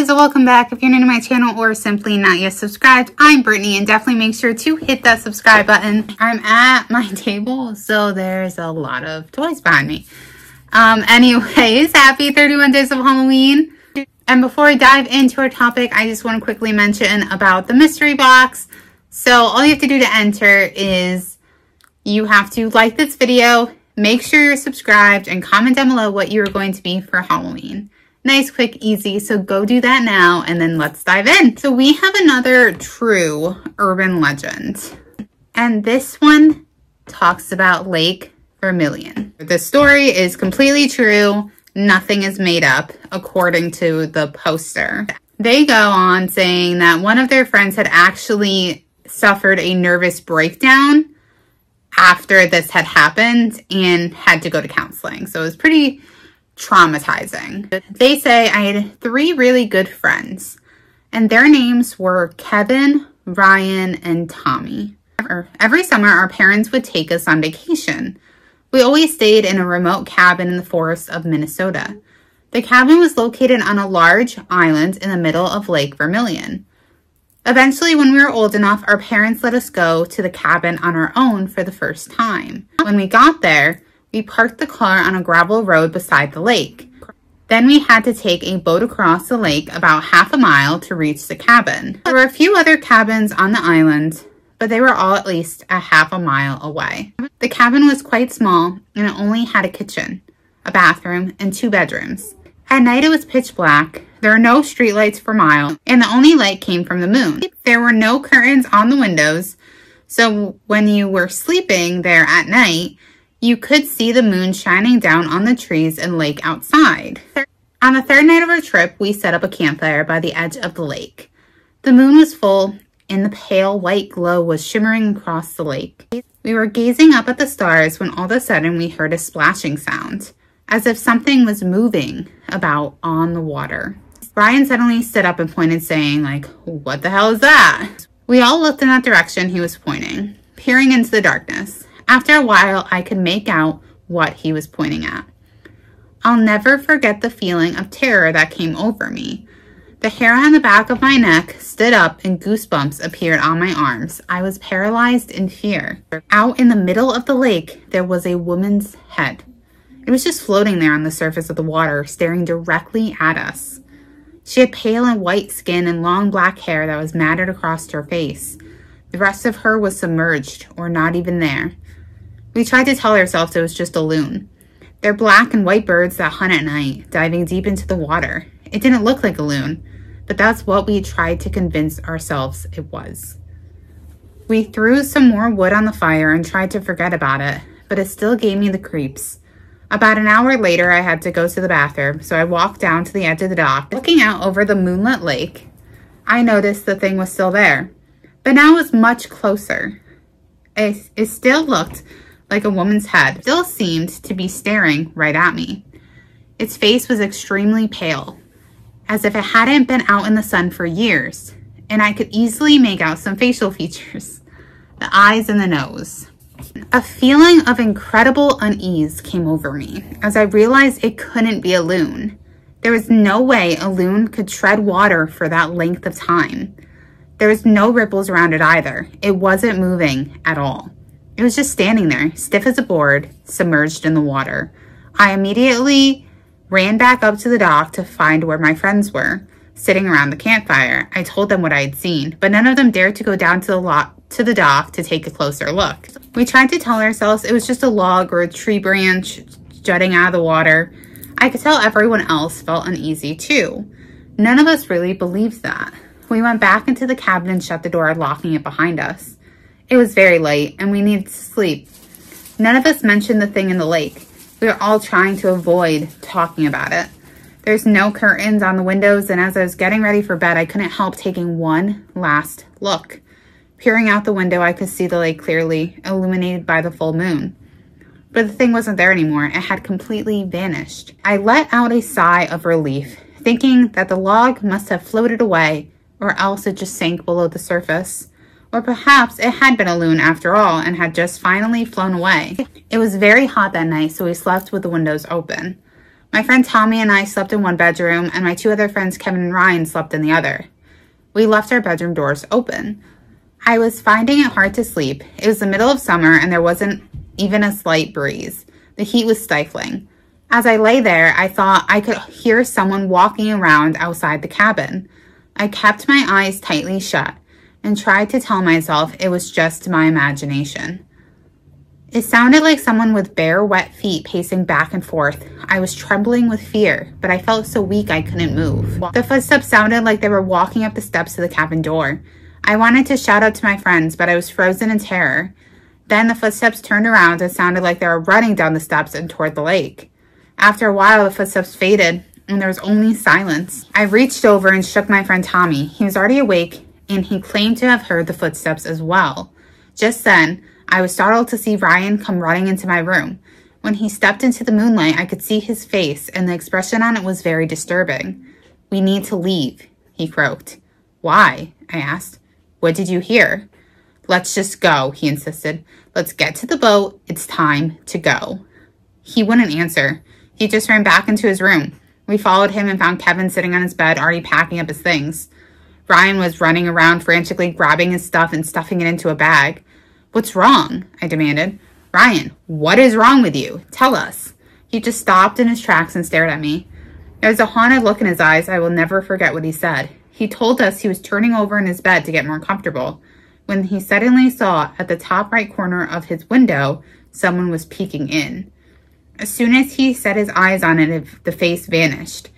guys, welcome back. If you're new to my channel or simply not yet subscribed, I'm Brittany, and definitely make sure to hit that subscribe button. I'm at my table, so there's a lot of toys behind me. Anyways, happy 31 days of Halloween. And before I dive into our topic, I just want to quickly mention about the mystery box. So all you have to do to enter is you have to like this video, make sure you're subscribed, and comment down below what you're going to be for Halloween. Nice, quick, easy. So go do that now, and then let's dive in. So we have another true urban legend, and this one talks about Lake Vermilion. The story is completely true. Nothing is made up, according to the poster. They go on saying that one of their friends had actually suffered a nervous breakdown after this had happened and had to go to counseling. So it was pretty traumatizing. They say, I had 3 really good friends, and their names were Kevin, Ryan, and Tommy. Every summer, our parents would take us on vacation. We always stayed in a remote cabin in the forests of Minnesota. The cabin was located on a large island in the middle of Lake Vermilion. Eventually, when we were old enough, our parents let us go to the cabin on our own for the first time. When we got there, we parked the car on a gravel road beside the lake. Then we had to take a boat across the lake about half a mile to reach the cabin. There were a few other cabins on the island, but they were all at least a half a mile away. The cabin was quite small, and it only had a kitchen, a bathroom, and 2 bedrooms. At night it was pitch black. There were no streetlights for miles, and the only light came from the moon. There were no curtains on the windows, so when you were sleeping there at night, you could see the moon shining down on the trees and lake outside. On the 3rd night of our trip, we set up a campfire by the edge of the lake. The moon was full, and the pale white glow was shimmering across the lake. We were gazing up at the stars when all of a sudden we heard a splashing sound, as if something was moving about on the water. Brian suddenly stood up and pointed, saying, like, "What the hell is that?" We all looked in that direction he was pointing, peering into the darkness. After a while, I could make out what he was pointing at. I'll never forget the feeling of terror that came over me. The hair on the back of my neck stood up and goosebumps appeared on my arms. I was paralyzed in fear. Out in the middle of the lake, there was a woman's head. It was just floating there on the surface of the water, staring directly at us. She had pale and white skin and long black hair that was matted across her face. The rest of her was submerged or not even there. We tried to tell ourselves it was just a loon. They're black and white birds that hunt at night, diving deep into the water. It didn't look like a loon, but that's what we tried to convince ourselves it was. We threw some more wood on the fire and tried to forget about it, but it still gave me the creeps. About an hour later, I had to go to the bathroom, so I walked down to the edge of the dock. Looking out over the moonlit lake, I noticed the thing was still there, but now it was much closer. It still looked like a woman's head, still seemed to be staring right at me. Its face was extremely pale, as if it hadn't been out in the sun for years, and I could easily make out some facial features, the eyes and the nose. A feeling of incredible unease came over me as I realized it couldn't be a loon. There was no way a loon could tread water for that length of time. There was no ripples around it either. It wasn't moving at all. It was just standing there, stiff as a board, submerged in the water. I immediately ran back up to the dock to find where my friends were, sitting around the campfire. I told them what I had seen, but none of them dared to go down to the dock to take a closer look. We tried to tell ourselves it was just a log or a tree branch jutting out of the water. I could tell everyone else felt uneasy too. None of us really believed that. We went back into the cabin and shut the door, locking it behind us. It was very late, and we needed to sleep. None of us mentioned the thing in the lake. We were all trying to avoid talking about it. There's no curtains on the windows, and as I was getting ready for bed, I couldn't help taking one last look. Peering out the window, I could see the lake clearly, illuminated by the full moon. But the thing wasn't there anymore. It had completely vanished. I let out a sigh of relief, thinking that the log must have floated away, or else it just sank below the surface. Or perhaps it had been a loon after all and had just finally flown away. It was very hot that night, so we slept with the windows open. My friend Tommy and I slept in one bedroom, and my two other friends, Kevin and Ryan, slept in the other. We left our bedroom doors open. I was finding it hard to sleep. It was the middle of summer, and there wasn't even a slight breeze. The heat was stifling. As I lay there, I thought I could hear someone walking around outside the cabin. I kept my eyes tightly shut and tried to tell myself it was just my imagination. It sounded like someone with bare, wet feet pacing back and forth. I was trembling with fear, but I felt so weak I couldn't move. The footsteps sounded like they were walking up the steps to the cabin door. I wanted to shout out to my friends, but I was frozen in terror. Then the footsteps turned around and sounded like they were running down the steps and toward the lake. After a while, the footsteps faded, and there was only silence. I reached over and shook my friend Tommy. He was already awake, and he claimed to have heard the footsteps as well. Just then, I was startled to see Ryan come running into my room. When he stepped into the moonlight, I could see his face, and the expression on it was very disturbing. "We need to leave," he croaked. "Why?" I asked. "What did you hear?" "Let's just go," he insisted. "Let's get to the boat. It's time to go." He wouldn't answer. He just ran back into his room. We followed him and found Kevin sitting on his bed, already packing up his things. Ryan was running around frantically, grabbing his stuff and stuffing it into a bag. "What's wrong?" I demanded. "Ryan, what is wrong with you? Tell us." He just stopped in his tracks and stared at me. There was a haunted look in his eyes. I will never forget what he said. He told us he was turning over in his bed to get more comfortable when he suddenly saw at the top right corner of his window someone was peeking in. As soon as he set his eyes on it, the face vanished.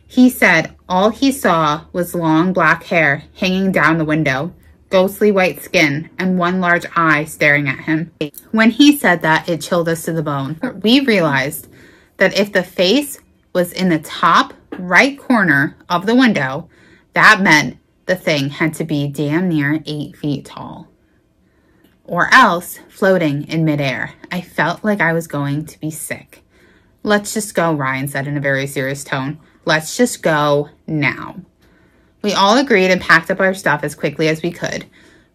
He said all he saw was long black hair hanging down the window, ghostly white skin, and one large eye staring at him. When he said that, it chilled us to the bone. We realized that if the face was in the top right corner of the window, that meant the thing had to be damn near 8 feet tall. Or else floating in midair. I felt like I was going to be sick. "Let's just go," Ryan said in a very serious tone. "Let's just go now." We all agreed and packed up our stuff as quickly as we could.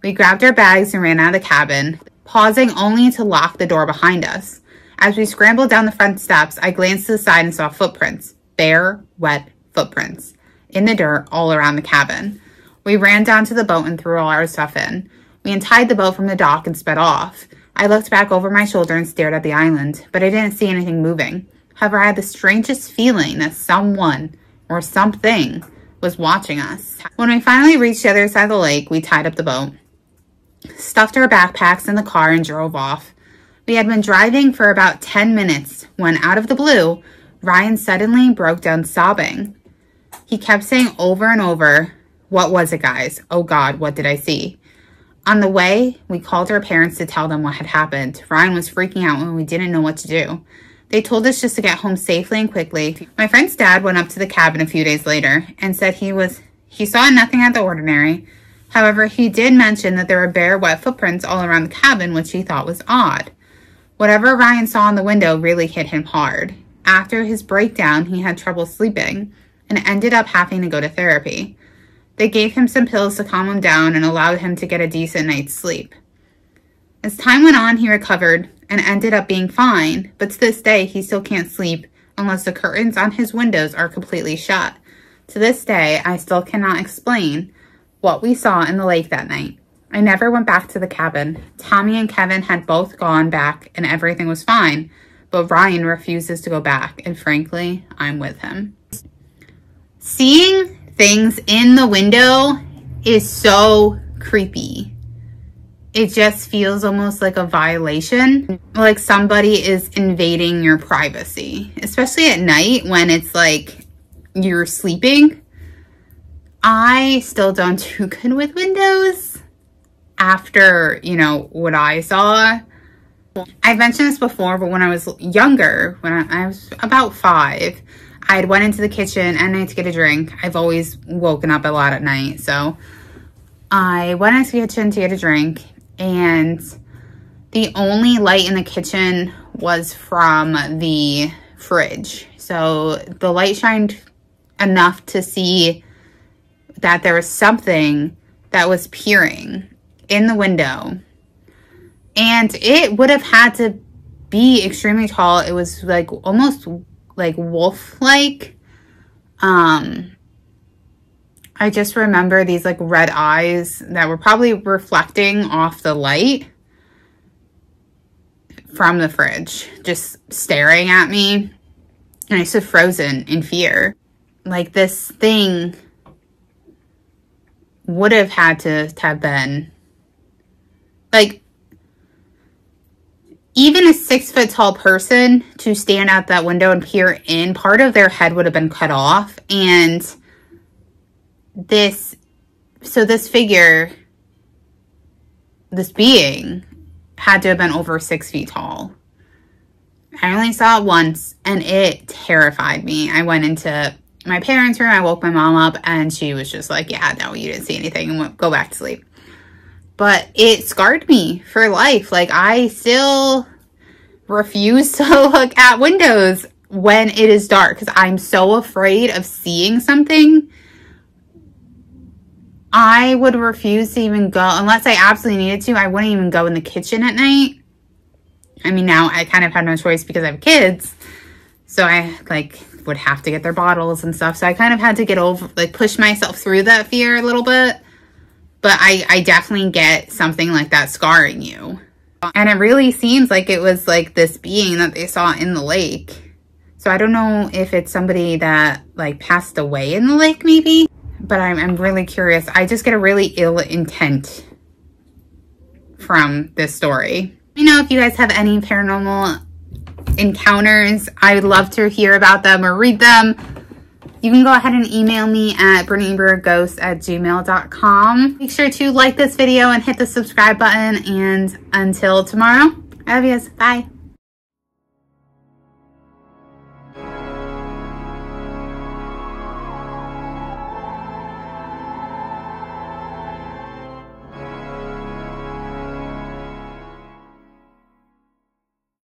We grabbed our bags and ran out of the cabin, pausing only to lock the door behind us. As we scrambled down the front steps, I glanced to the side and saw footprints, bare, wet footprints, in the dirt all around the cabin. We ran down to the boat and threw all our stuff in. We untied the boat from the dock and sped off. I looked back over my shoulder and stared at the island, but I didn't see anything moving. However, I had the strangest feeling that someone or something was watching us. When we finally reached the other side of the lake, we tied up the boat, stuffed our backpacks in the car, and drove off. We had been driving for about 10 minutes when, out of the blue, Ryan suddenly broke down sobbing. He kept saying over and over, "What was it, guys? Oh God, what did I see?" On the way, we called our parents to tell them what had happened. Ryan was freaking out when we didn't know what to do. They told us just to get home safely and quickly. My friend's dad went up to the cabin a few days later and said he saw nothing out of the ordinary. However, he did mention that there were bare, wet footprints all around the cabin, which he thought was odd. Whatever Ryan saw in the window really hit him hard. After his breakdown, he had trouble sleeping and ended up having to go to therapy. They gave him some pills to calm him down and allowed him to get a decent night's sleep. As time went on, he recovered and ended up being fine, but to this day, he still can't sleep unless the curtains on his windows are completely shut. To this day, I still cannot explain what we saw in the lake that night. I never went back to the cabin. Tommy and Kevin had both gone back and everything was fine, but Ryan refuses to go back, and frankly, I'm with him. Seeing things in the window is so creepy. It just feels almost like a violation, like somebody is invading your privacy, especially at night when it's like you're sleeping. I still don't do good with windows after, what I saw. I've mentioned this before, but when I was younger, when I was about 5, I had went into the kitchen at night to get a drink. I've always woken up a lot at night, so I went into the kitchen to get a drink, and the only light in the kitchen was from the fridge. So the light shined enough to see that there was something that was peering in the window. And it would have had to be extremely tall. It was like almost like wolf-like. I just remember these like red eyes that were probably reflecting off the light from the fridge, just staring at me. And I stood frozen in fear. Like, this thing would have had to have been, like, even a 6-foot-tall person to stand out that window and peer in, part of their head would have been cut off. And this figure, this being, had to have been over 6 feet tall. I only saw it once, and it terrified me. I went into my parents' room, I woke my mom up, and she was just like, yeah, no, you didn't see anything, and go back to sleep. But it scarred me for life. Like, I still refuse to look at windows when it is dark because I'm so afraid of seeing something. I would refuse to even go, unless I absolutely needed to. I wouldn't even go in the kitchen at night. I mean, now I kind of have no choice because I have kids. So I, like, would have to get their bottles and stuff. So I kind of had to get over, like, push myself through that fear a little bit. But I definitely get something like that scarring you. And it really seems like it was like this being that they saw in the lake. So I don't know if it's somebody that like passed away in the lake maybe. But I'm really curious. I just get a really ill intent from this story. Let me know if you guys have any paranormal encounters. I would love to hear about them or read them. You can go ahead and email me at brittanybriereghost@gmail.com. Make sure to like this video and hit the subscribe button. And until tomorrow, I love you guys. Bye.